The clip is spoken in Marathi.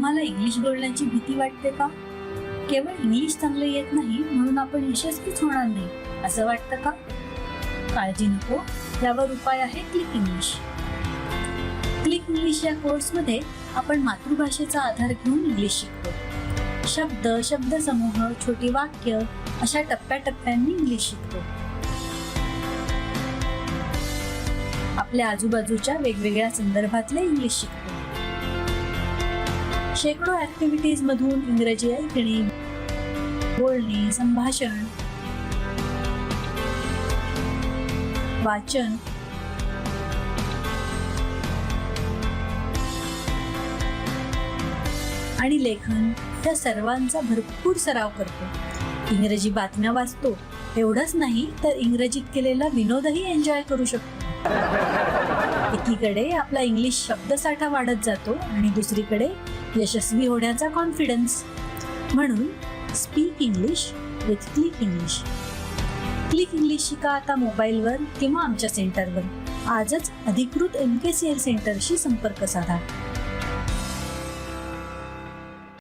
तुम्हाला इंग्लिश बोलण्याची भीती वाटते का? केवळ इंग्लिश चांगलं येत नाही म्हणून आपण यशस्वीच होणार नाही असं वाटतं का? काळजी नको, यावर उपाय आहे क्लिक इंग्लिश. क्लिक इंग्लिश या कोर्समध्ये आपण मातृभाषेचा आधार घेऊन इंग्लिश शिकतो. शब्द, शब्दसमूह, छोटी वाक्य अशा टप्प्याटप्प्यांनी इंग्लिश शिकतो. आपल्या आजूबाजूच्या वेगवेगळ्या संदर्भातले इंग्लिश शिकतो. शेकडो ऍक्टिव्हिटीज मधून इंग्रजी ऐकणे, बोलणे, संभाषण, वाचन, आणि लेखन या सर्वांचा भरपूर सराव करतो. इंग्रजी बातम्या वाचतो, एवढंच नाही तर इंग्रजीत केलेला विनोदही एन्जॉय करू शकतो. एकीकडे आपला इंग्लिश शब्दसाठा वाढत जातो आणि दुसरीकडे यशस्वी होण्याचा कॉन्फिडन्स. म्हणून speak English with click English. Click English शिका आता मोबाईलवर किंवा आमच्या सेंटरवर. आजच अधिकृत MKCL सेंटरशी संपर्क साधा.